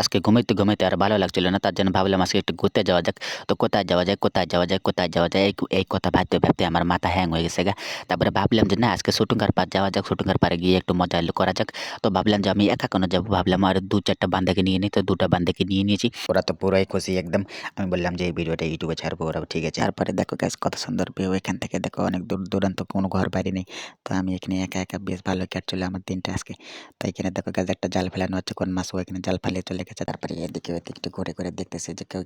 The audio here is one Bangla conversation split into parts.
আজকে ঘুমাইতে, ঘুমাইতে আর ভালো লাগছিল না। তার জন্য ভাবলাম আজকে একটু ঘুরতে যাওয়া যাক। তো কোথায় যাওয়া যায়, কোথায় যাওয়া যায়, কোথায় যাওয়া যায়? এই কথা ভাবতে, ভাবতে আমার মাথা হ্যাং হয়ে গেছে গা। তারপরে ভাবলাম যে না আজকে শুটিংয়ের পাড় যাওয়া যাক, শুটিংয়ের পাড়ে গিয়ে একটু মজা করা যাক। তো ভাবলাম যে আমি একা কেন যাবো? ভাবলাম আর ২-৪ টা বান্দাকে নিয়ে নিই। তো ২ টা বান্দাকে নিয়ে নিয়েছি। ওরা তো পুরাই খুশি একদম। আমি বললাম যে এই ভিডিওটা ইউটিউবে ছাড়বো। ওরাও ঠিক আছে। তারপরে দেখো গাইস কত সুন্দর ভিউ এখান থেকে দেখো অনেক দূর দূরান্ত কোনো ঘর-বাড়ি নেই। তো আমি এখানে একা, একা বেশ ভালো কাটছিল আমার দিনটা আজকে। তো এখানে দেখো গাইস একটা জাল ফেলানো হচ্ছে কোন মাছ ও এখানে জাল ফেলিয়ে চলে গেছে। তারপরে এদিকে ওদিকে একটু ঘুরে, ঘুরে দেখতেছি যে কেউ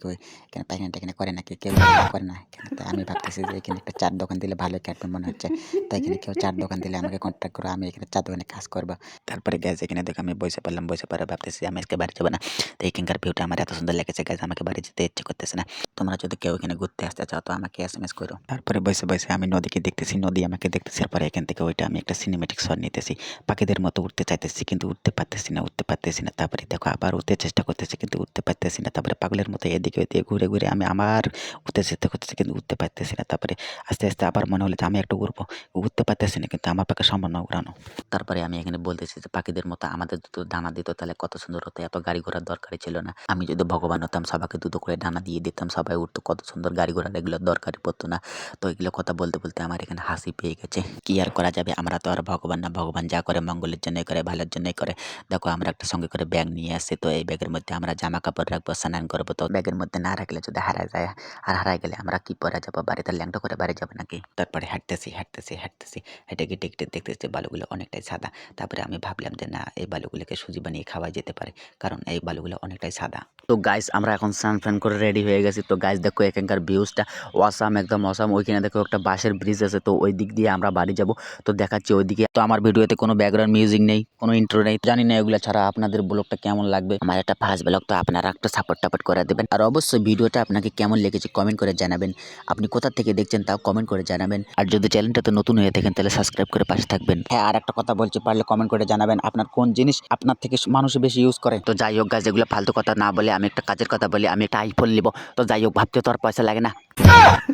এখানে পায়খানা-টায়খানা করে নাকি? কেউ করে না এখানে। তো আমি ভাবতেছি যে এখানে একটা চা'র দোকান দিলে ভালোই কাটবে মনে হচ্ছে। তো এখানে কেউ চা'র দোকান দিলে আমাকে কন্টাক্ট করো। আমি এখানে চা'র দোকানে কাজ করব। তারপরে গাইস এখানে দেখো আমি বইসে পড়লাম। বইসে পড়ে ভাবতেছি আমি আজকে বাড়ি যাব না। তো এখানকার ভিউটা আমার এত সুন্দর লেগেছে গাইস আমাকে বাড়ি যেতে ইচ্ছে করতেছে না। তোমরা যদি কেউ এখানে ঘুরতে আসতে চাও তো আমাকে এসএমএস করো। তারপরে বসে, বসে আমি নদীকে দেখতেছি, নদী আমাকে দেখতেছে। তারপরে এখান থেকে ওইটা আমি একটা সিনেমেটিক শট নিতেছি। পাখিদের মতো উঠতে চাইতেছি কিন্তু উঠতে পারতেছি না, উঠতে পারতেছি না। তারপরে দেখো আবার উঠতে চেষ্টা করতেছি কিন্তু উঠতে পারতেছি না। তারপরে পাগলের মতো এদিকে ওদিকে ঘুরে, ঘুরে আমি আমার উঠতে চেষ্টা করতেছি কিন্তু উঠতে পারতেছি না। তারপরে আস্তে, আস্তে আবার মনে হলো যে আমি একটু উড়বো। উঠতে পারতেছি না কিন্তু আমার পক্ষে সম্ভব না উড়ানো। তারপরে আমি এখানে বলতেছি যে পাখিদের মতো আমাদের দুটো ডানা দিত তাহলে কত সুন্দর হতো। এত গাড়ি ঘোড়ার দরকারই ছিল না। আমি যদি ভগবান হতাম সবাইকে দুটো করে ডানা দিয়ে দিতাম, সবাই উঠতো কত সুন্দর গাড়ি ঘোড়ার এগুলোর দরকারই পড়তো না। তো এগুলো কথা বলতে, বলতে আমার এখানে হাসি পেয়ে গেছে। কি আর করা যাবে? আমরা তো আর ভগবান না। ভগবান যা করে মঙ্গলের জন্যই করে, ভালোর জন্যই করে। দেখো আমরা একটা সঙ্গে করে ব্যাগ নিয়ে আসছি। তো এই ব্যাগের মধ্যে আমরা জামা কাপড় রাখবো, স্নান করবো। তো ব্যাগের মধ্যে না রাখলে যদি হারায় যায় আর হারায় গেলে আমরা কি পরে যাবো? বাড়িতে ল্যাংটো করে বাড়ি যাবো নাকি? তারপরে হাঁটতেছি, হাঁটতেছি, হাঁটতেছি। হেঁটে গিয়ে দেখতে দেখতেছি বালুগুলো অনেকটাই সাদা। তারপরে আমি ভাবলাম যে না এই বালুগুলোকে সুজি বানিয়ে খাওয়া যেতে পারে। কারণ এই বালুগুলো অনেকটাই সাদা। তো গাইস আমরা এখন স্নান ফান করে রেডি হয়ে গেছি। তো গাইস দেখো এখানকার ভিউজটা অসাম, একদম অসাম। ওইখানে দেখো একটা বাঁশের ব্রিজ আছে। তো ওই দিক দিয়ে আমরা বাড়ি যাব। তো দেখাচ্ছি ওইদিকে। তো আমার ভিডিওতে কোনো ব্যাকগ্রাউন্ড মিউজিক নেই, কোনো ইন্ট্রো নেই। জানি না এগুলো ছাড়া আপনাদের ব্লগটা কেমন লাগবে। আমার একটা ফার্স্ট ব্লগ, তো আপনারা একটা সাপোর্ট টাপোর্ট করে দেবেন। আর অবশ্যই ভিডিওটা আপনাকে কেমন লেগেছে কমেন্ট করে জানাবেন। আপনি কোথা থেকে দেখছেন তাও কমেন্ট করে জানাবেন। আর যদি চ্যানেলটাতে নতুন হয়ে থাকেন তাহলে সাবস্ক্রাইব করে পাশে থাকবেন। হ্যাঁ আর একটা কথা বলছি, পারলে কমেন্ট করে জানাবেন আপনার কোন জিনিস আপনার থেকে মানুষ বেশি ইউজ করে। তো যাই হোক গাইস এগুলো ফালতু কথা না বলে আমি একটা কাজের কথা বলি। আমি একটা আইফোন নিব। তো যাই হোক ভাবতে তো আর পয়সা লাগে না।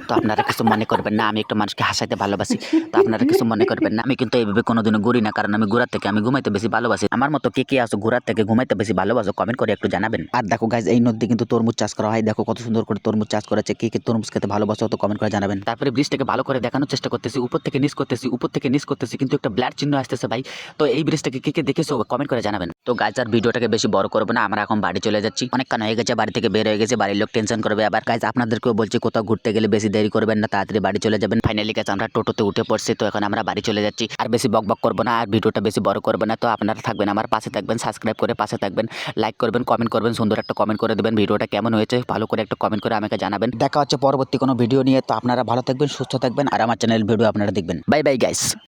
তো আপনারা কিছু মনে করবেন না, আমি একটা মানুষকে হাসাইতে ভালোবাসি। তো আপনারা কিছু মনে করবেন না। আমি কিন্তু এইভাবে কোনোদিনও ঘুরি না, কারণ আমি ঘোরার থেকে আমি ঘুমাইতে বেশি ভালোবাসি। আমার মতো কে আছো ঘোরার থেকে ঘুমাইতে বেশি ভালোবাসো? কমেন্ট করে একটু জানাবেন। আর দেখো গাইস এই নদী কিন্তু তরমুজ চাষ করা হয়। দেখো কত সুন্দর করে তরমুজ চাষ করেছে। কে তরমুজ খেতে ভালোবাসো তো কমেন্ট করে জানাবেন। তারপরে ব্রিজটাকে ভালো করে দেখানোর চেষ্টা করতেছি, উপর থেকে নিচ করতেছি, উপর থেকে নিচ করতেছি, কিন্তু একটা ব্লার চিহ্ন আসতেছে ভাই। তো এই ব্রিজটাকে কে দেখেছো কমেন্ট করে জানাবেন। তো গাইস আর ভিডিওটাকে বেশি বড় করবো না, আমরা এখন বাড়ি চলে যাচ্ছি। অনেকক্ষণ হয়ে গেছে, বাড়ি থেকে বের হয়ে গেছে, বাড়ির লোক টেনশন করবে আবার। গাইস আপনাদেরকেও বলছি কোথাও ঘুরতে গেলে বেশি দেরি করবেন না, তাড়াতাড়ি বাড়ি চলে যাবেন। ফাইনালি গাইস আমরা টোটোতে উঠে পড়ছি। তো এখন আমরা বাড়ি চলে যাচ্ছি। আর বেশি বকবক করবো না, আর ভিডিওটা বেশি বড় করবো না। তো আপনারা থাকবেন আমার পাশে, থাকবেন সাবস্ক্রাইব করে পাশে থাকবেন, লাইক করবেন, কমেন্ট করবেন, সুন্দর একটা কমেন্ট করে দেবেন। ভিডিওটা কেমন হয়েছে ভালো করে একটা কমেন্ট করে আমাকে জানাবেন। দেখা হচ্ছে পরবর্তী কোনো ভিডিও নিয়ে। তো আপনারা ভালো থাকবেন, সুস্থ থাকবেন, আর আমার চ্যানেল ভিডিও আপনারা দেখবেন। Bye bye guys.